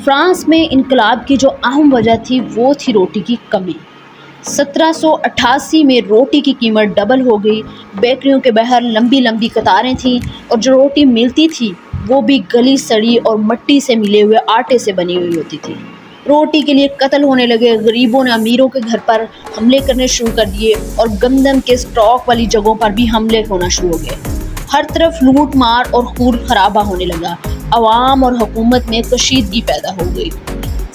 France میں انقلاب کی جو اہم وجہ تھی وہ تھی روٹی کی کمی۔ 1788 میں روٹی کی قیمت ڈبل ہو گئی، بیکریوں کے باہر لمبی لمبی قطاریں تھیں اور جو روٹی ملتی تھی وہ بھی گلی سڑی اور مٹی سے ملے ہوئے آٹے سے بنی ہوئی ہوتی تھی۔ روٹی کے لیے قتل ہونے لگے، غریبوں نے امیروں کے گھر پر حملے کرنے شروع کر دیے اور گندم کے سٹاک والی جگہوں پر بھی حملے ہونا شروع ہو گئے۔ ہر طرف لوٹ مار اور خون خرابہ ہونے لگا، عوام اور حکومت میں کشیدگی پیدا ہو گئی۔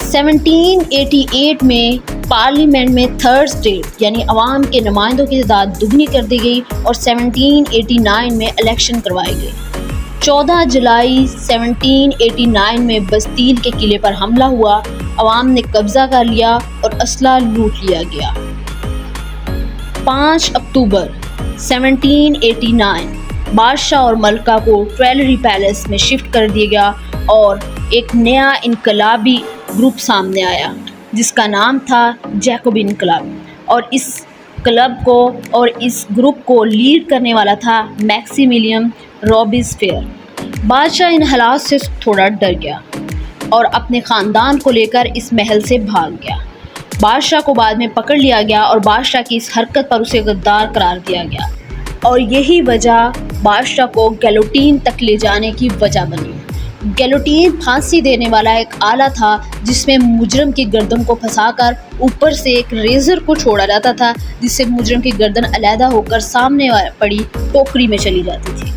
1788 میں پارلیمنٹ میں تھرڈ اسٹیٹ یعنی عوام کے نمائندوں کی تعداد دگنی کر دی گئی اور 1789 میں الیکشن کروائے گئے۔ 14 جولائی 1789 میں بستیل کے قلعے پر حملہ ہوا، عوام نے قبضہ کر لیا اور اسلحہ لوٹ لیا گیا۔ 5 اکتوبر 1789 بادشاہ اور ملکہ کو ٹویلری پیلس میں شفٹ کر دیا گیا اور ایک نیا انقلابی گروپ سامنے آیا جس کا نام تھا جیکوبین انقلاب، اور اس کلب کو اور اس گروپ کو لیڈ کرنے والا تھا میکسیملین روبیسپیئر۔ بادشاہ ان حالات سے تھوڑا ڈر گیا اور اپنے خاندان کو لے کر اس محل سے بھاگ گیا۔ بادشاہ کو بعد میں پکڑ لیا گیا اور بادشاہ کی اس حرکت پر اسے غدار قرار دیا گیا اور یہی وجہ بادشاہ کو گیلوٹین تک لے جانے کی وجہ بنی۔ گیلوٹین پھانسی دینے والا ایک آلہ تھا جس میں مجرم کی گردن کو پھنسا کر اوپر سے ایک ریزر کو چھوڑا جاتا تھا جس سے مجرم کی گردن علیحدہ ہو کر سامنے پڑی ٹوکری میں چلی جاتی تھی۔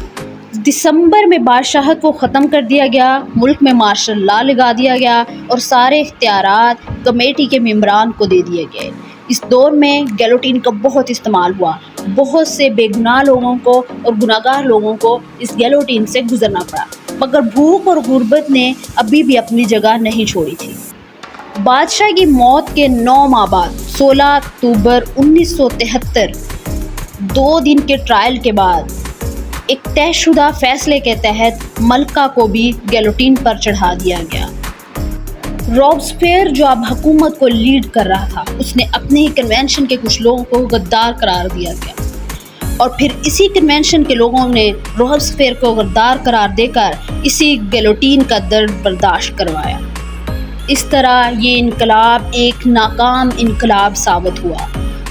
دسمبر میں بادشاہت کو ختم کر دیا گیا، ملک میں مارشل لا لگا دیا گیا اور سارے اختیارات کمیٹی کے ممبران کو دے دیے گئے۔ اس دور میں گیلوٹین کا بہت استعمال ہوا، بہت سے بے گناہ لوگوں کو اور گناہگار لوگوں کو اس گیلوٹین سے گزرنا پڑا، مگر بھوک اور غربت نے ابھی بھی اپنی جگہ نہیں چھوڑی تھی۔ بادشاہ کی موت کے 9 ماہ بعد 16 اکتوبر 1973 2 دن کے ٹرائل کے بعد ایک طے شدہ فیصلے کے تحت ملکہ کو بھی گیلوٹین پر چڑھا دیا گیا۔ روبسپیئر جو اب حکومت کو لیڈ کر رہا تھا، اس نے اپنے ہی کنونشن کے کچھ لوگوں کو غدار قرار دیا گیا اور پھر اسی کنونشن کے لوگوں نے روبسپیئر کو غدار قرار دے کر اسی گیلوٹین کا درد برداشت کروایا۔ اس طرح یہ انقلاب ایک ناکام انقلاب ثابت ہوا۔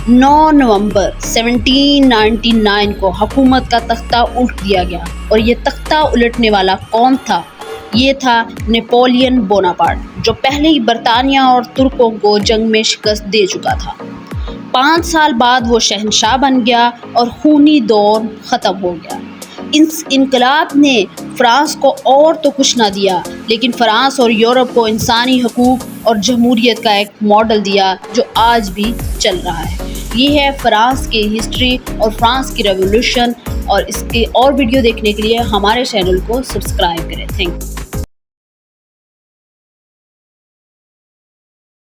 9 نومبر 1799 کو حکومت کا تختہ الٹ دیا گیا اور یہ تختہ الٹنے والا کون تھا؟ یہ تھا نیپولین بوناپارٹ، جو پہلے ہی برطانیہ اور ترکوں کو جنگ میں شکست دے چکا تھا۔ 5 سال بعد وہ شہنشاہ بن گیا اور خونی دور ختم ہو گیا۔ اس انقلاب نے فرانس کو اور تو کچھ نہ دیا، لیکن فرانس اور یورپ کو انسانی حقوق اور جمہوریت کا ایک ماڈل دیا جو آج بھی چل رہا ہے۔ یہ ہے فرانس کی ہسٹری اور فرانس کی ریولیوشن، اور اس کے اور ویڈیو دیکھنے کے لیے ہمارے چینل کو سبسکرائب کریں۔ Thank you.